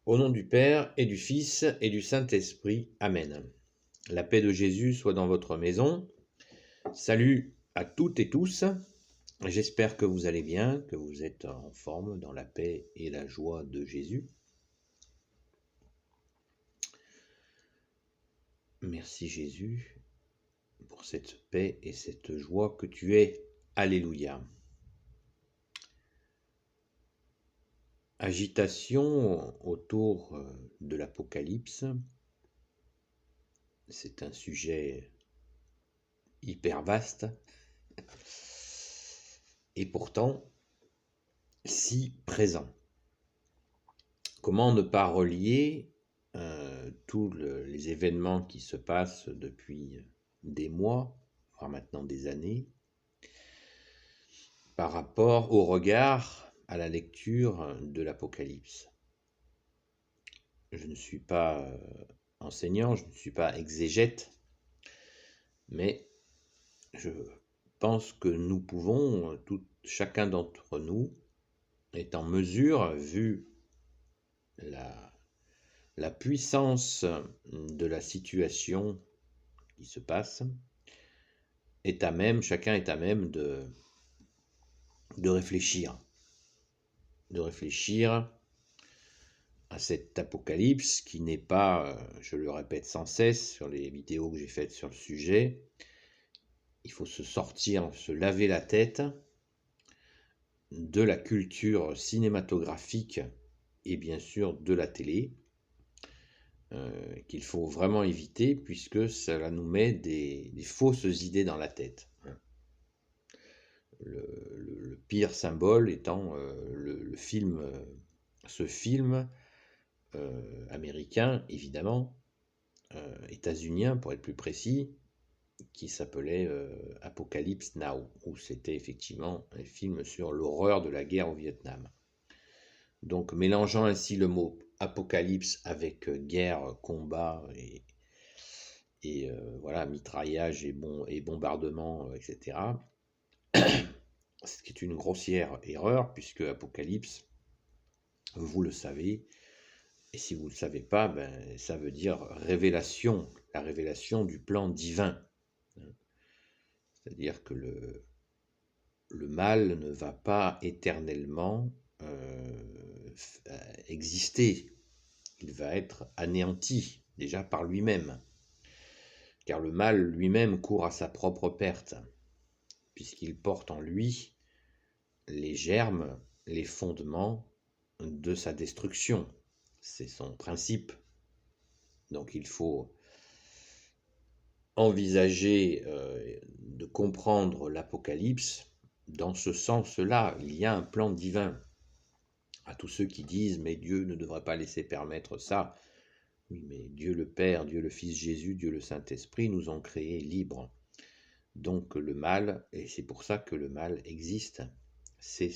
Au nom du Père et du Fils et du Saint-Esprit. Amen. La paix de Jésus soit dans votre maison. Salut à toutes et tous. J'espère que vous allez bien, que vous êtes en forme dans la paix et la joie de Jésus. Merci Jésus pour cette paix et cette joie que tu es. Alléluia. Agitation autour de l'Apocalypse. C'est un sujet hyper vaste et pourtant si présent. Comment ne pas relier tous les événements qui se passent depuis des mois, voire maintenant des années, par rapport au regard à la lecture de l'Apocalypse. Je ne suis pas enseignant, je ne suis pas exégète, mais je pense que nous pouvons, chacun d'entre nous est en mesure, vu la puissance de la situation qui se passe, chacun est à même de réfléchir à cet apocalypse qui n'est pas, je le répète sans cesse sur les vidéos que j'ai faites sur le sujet, il faut se laver la tête de la culture cinématographique et bien sûr de la télé, qu'il faut vraiment éviter puisque cela nous met des fausses idées dans la tête. Le pire symbole étant ce film américain, évidemment, états-unien pour être plus précis, qui s'appelait Apocalypse Now, où c'était effectivement un film sur l'horreur de la guerre au Vietnam. Donc mélangeant ainsi le mot apocalypse avec guerre, combat et voilà, mitraillage et bombardement, etc. Ce qui est une grossière erreur, puisque apocalypse, vous le savez, et si vous ne le savez pas, ça veut dire révélation, la révélation du plan divin. C'est-à-dire que le mal ne va pas éternellement exister. Il va être anéanti, déjà par lui-même. Car le mal lui-même court à sa propre perte, puisqu'il porte en lui les germes, les fondements de sa destruction. C'est son principe. Donc il faut envisager de comprendre l'Apocalypse dans ce sens-là. Il y a un plan divin. À tous ceux qui disent « mais Dieu ne devrait pas laisser permettre ça ». Oui, mais Dieu le Père, Dieu le Fils Jésus, Dieu le Saint-Esprit nous ont créés libres. Donc le mal, et c'est pour ça que le mal existe, c'est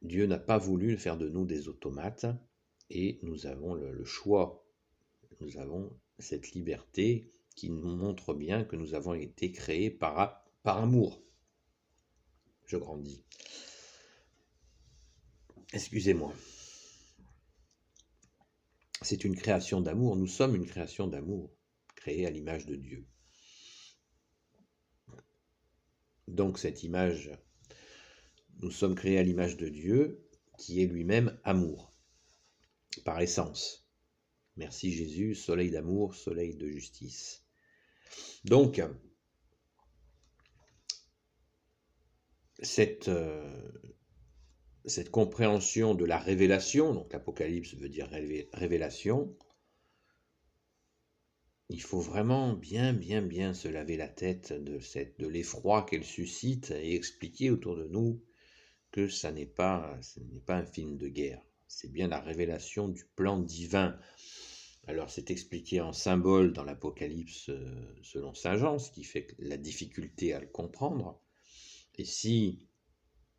Dieu n'a pas voulu faire de nous des automates, et nous avons le choix, nous avons cette liberté qui nous montre bien que nous avons été créés par amour. Je grandis. Excusez-moi. C'est une création d'amour, nous sommes une création d'amour, créée à l'image de Dieu. Donc cette image, nous sommes créés à l'image de Dieu, qui est lui-même amour, par essence. Merci Jésus, soleil d'amour, soleil de justice. Donc, cette compréhension de la révélation, donc l'Apocalypse veut dire révélation, il faut vraiment bien se laver la tête de l'effroi qu'elle suscite et expliquer autour de nous que ce n'est pas un film de guerre, c'est bien la révélation du plan divin. Alors c'est expliqué en symbole dans l'Apocalypse selon saint Jean, ce qui fait la difficulté à le comprendre. Et si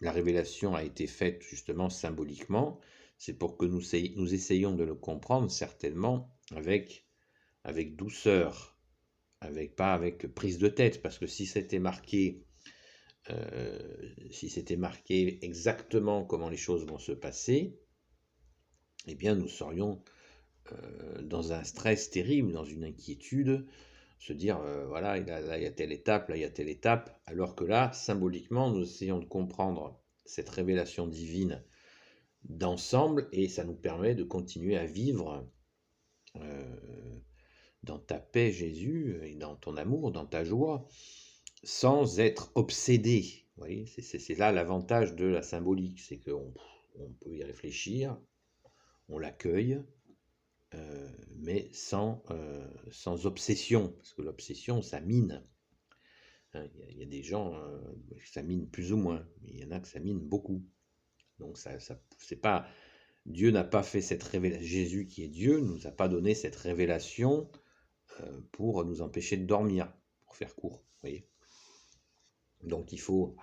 la révélation a été faite justement symboliquement, c'est pour que nous essayions de le comprendre certainement avec douceur, pas avec prise de tête, parce que si c'était marqué exactement comment les choses vont se passer, eh bien nous serions dans un stress terrible, dans une inquiétude, se dire, voilà, là, il y a telle étape, là, il y a telle étape, alors que là, symboliquement, nous essayons de comprendre cette révélation divine d'ensemble, et ça nous permet de continuer à vivre dans ta paix, Jésus, et dans ton amour, dans ta joie, sans être obsédé. Vous voyez, c'est là l'avantage de la symbolique, c'est qu'on peut y réfléchir, on l'accueille, mais sans obsession, parce que l'obsession, ça mine. Hein, il y a des gens, ça mine plus ou moins, mais il y en a que ça mine beaucoup. Donc c'est pas, Dieu n'a pas fait cette révélation, Jésus qui est Dieu, ne nous a pas donné cette révélation pour nous empêcher de dormir, pour faire court, vous voyez. Donc il faut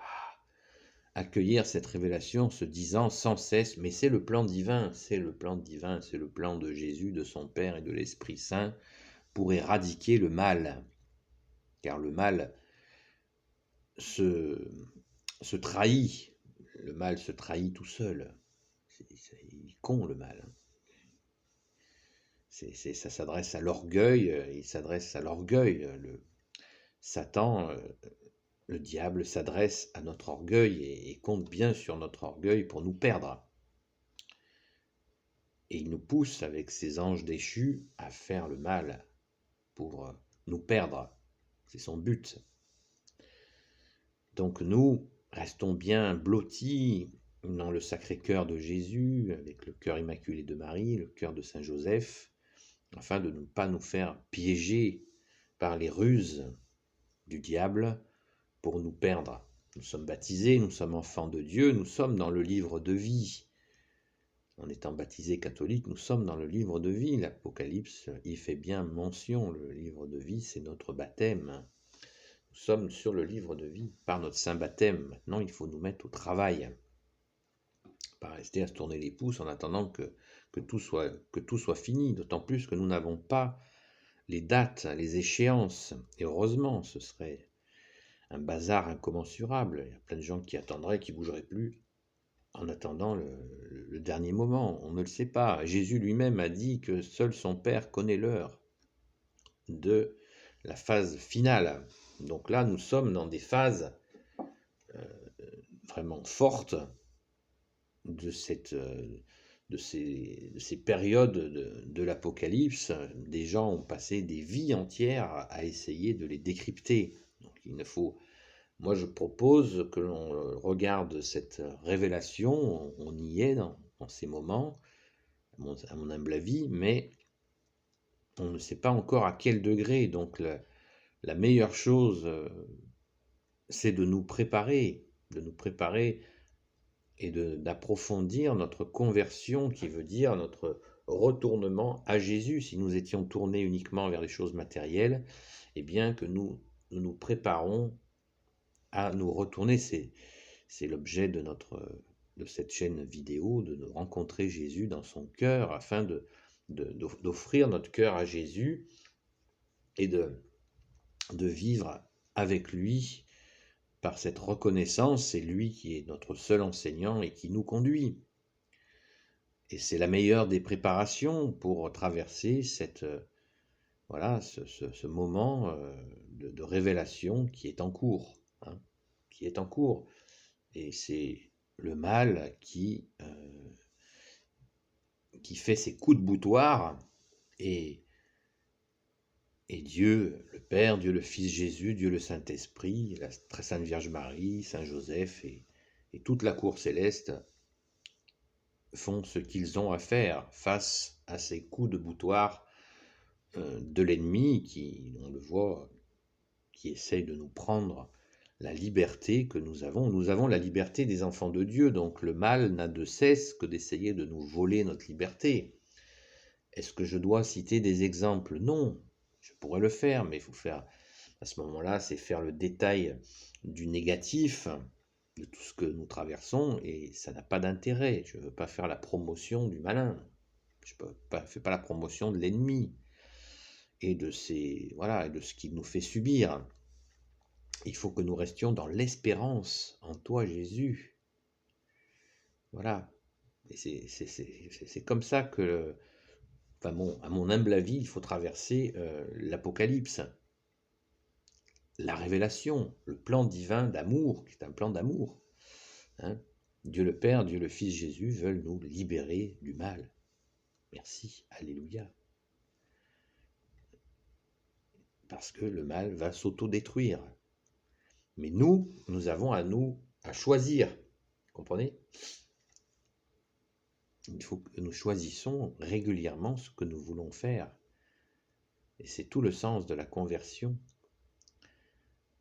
accueillir cette révélation en se disant sans cesse, mais c'est le plan divin, c'est le plan divin, c'est le plan de Jésus, de son Père et de l'Esprit Saint pour éradiquer le mal. Car le mal se trahit, le mal se trahit tout seul. Il est con le mal. Ça s'adresse à l'orgueil, il s'adresse à l'orgueil. Satan, le diable s'adresse à notre orgueil et compte bien sur notre orgueil pour nous perdre. Et il nous pousse avec ses anges déchus à faire le mal pour nous perdre. C'est son but. Donc nous restons bien blottis dans le Sacré-Cœur de Jésus, avec le cœur immaculé de Marie, le cœur de Saint Joseph, afin de ne pas nous faire piéger par les ruses du diable pour nous perdre. Nous sommes baptisés, nous sommes enfants de Dieu, nous sommes dans le livre de vie. En étant baptisés catholiques, nous sommes dans le livre de vie. L'Apocalypse y fait bien mention. Le livre de vie, c'est notre baptême. Nous sommes sur le livre de vie par notre saint baptême. Maintenant, il faut nous mettre au travail. Pas rester à se tourner les pouces en attendant que tout soit fini. D'autant plus que nous n'avons pas les dates, les échéances. Et heureusement, ce serait un bazar incommensurable. Il y a plein de gens qui attendraient, qui ne bougeraient plus en attendant le dernier moment. On ne le sait pas. Jésus lui-même a dit que seul son Père connaît l'heure de la phase finale. Donc là, nous sommes dans des phases vraiment fortes de ces périodes de l'Apocalypse. Des gens ont passé des vies entières à essayer de les décrypter. Donc moi je propose que l'on regarde cette révélation, on y est dans ces moments, à mon humble avis, mais on ne sait pas encore à quel degré. Donc la meilleure chose, c'est de nous préparer et d'approfondir notre conversion, qui veut dire notre retournement à Jésus. Si nous étions tournés uniquement vers les choses matérielles, eh bien que nous nous préparons à nous retourner. C'est l'objet de cette chaîne vidéo, de rencontrer Jésus dans son cœur, afin d'offrir notre cœur à Jésus et de vivre avec lui par cette reconnaissance. C'est lui qui est notre seul enseignant et qui nous conduit. Et c'est la meilleure des préparations pour traverser ce moment de révélation qui est en cours. Hein, qui est en cours. Et c'est le mal qui fait ses coups de boutoir, et Dieu le Père, Dieu le Fils Jésus, Dieu le Saint-Esprit, la très sainte Vierge Marie, Saint Joseph et toute la cour céleste font ce qu'ils ont à faire face à ces coups de boutoir de l'ennemi qui, on le voit, qui essaye de nous prendre la liberté que nous avons. Nous avons la liberté des enfants de Dieu, donc le mal n'a de cesse que d'essayer de nous voler notre liberté. Est-ce que je dois citer des exemples? Non, je pourrais le faire, mais il faut faire, à ce moment-là, c'est faire le détail du négatif, de tout ce que nous traversons, et ça n'a pas d'intérêt. Je ne veux pas faire la promotion du malin, je ne fais pas la promotion de l'ennemi, et de ce qu'il nous fait subir. Il faut que nous restions dans l'espérance en toi, Jésus. Voilà. Et c'est comme ça que, enfin à mon humble avis, il faut traverser l'Apocalypse, la révélation, le plan divin d'amour, qui est un plan d'amour. Hein. Dieu le Père, Dieu le Fils Jésus veulent nous libérer du mal. Merci, alléluia. Parce que le mal va s'autodétruire. Mais nous avons à choisir. Vous comprenez? Il faut que nous choisissions régulièrement ce que nous voulons faire. Et c'est tout le sens de la conversion.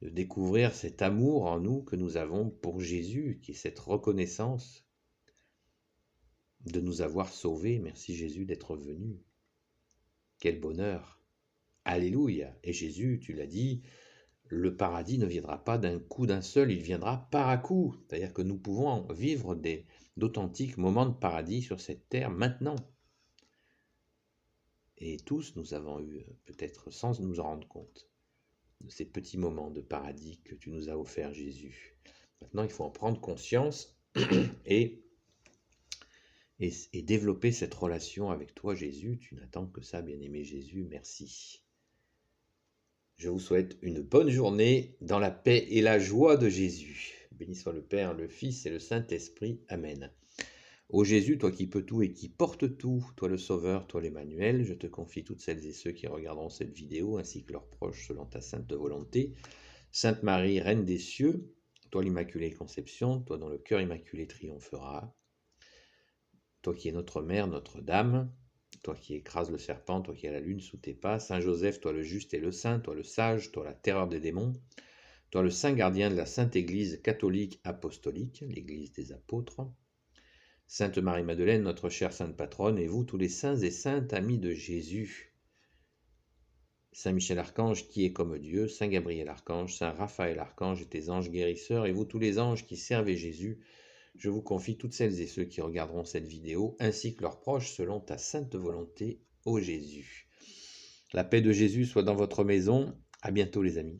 De découvrir cet amour en nous que nous avons pour Jésus, qui est cette reconnaissance de nous avoir sauvés. Merci Jésus d'être venu. Quel bonheur! Alléluia! Et Jésus, tu l'as dit, le paradis ne viendra pas d'un coup d'un seul, il viendra par à coup. C'est-à-dire que nous pouvons vivre d'authentiques moments de paradis sur cette terre maintenant. Et tous nous avons eu, peut-être sans nous en rendre compte, de ces petits moments de paradis que tu nous as offerts, Jésus. Maintenant, il faut en prendre conscience et développer cette relation avec toi, Jésus. Tu n'attends que ça, bien-aimé Jésus. Merci. Je vous souhaite une bonne journée dans la paix et la joie de Jésus. Béni soit le Père, le Fils et le Saint-Esprit. Amen. Ô Jésus, toi qui peux tout et qui portes tout, toi le Sauveur, toi l'Emmanuel, je te confie toutes celles et ceux qui regarderont cette vidéo, ainsi que leurs proches, selon ta sainte volonté. Sainte Marie, Reine des cieux, toi l'Immaculée Conception, toi dont le cœur immaculé triomphera. Toi qui es notre Mère, Notre-Dame, toi qui écrases le serpent, toi qui as la lune sous tes pas, Saint Joseph, toi le juste et le saint, toi le sage, toi la terreur des démons, toi le saint gardien de la Sainte Église catholique apostolique, l'Église des apôtres, Sainte Marie-Madeleine, notre chère sainte patronne, et vous tous les saints et saintes amis de Jésus, Saint Michel Archange qui est comme Dieu, Saint Gabriel Archange, Saint Raphaël Archange et tes anges guérisseurs, et vous tous les anges qui servez Jésus, je vous confie toutes celles et ceux qui regarderont cette vidéo, ainsi que leurs proches, selon ta sainte volonté, ô Jésus. La paix de Jésus soit dans votre maison. À bientôt les amis.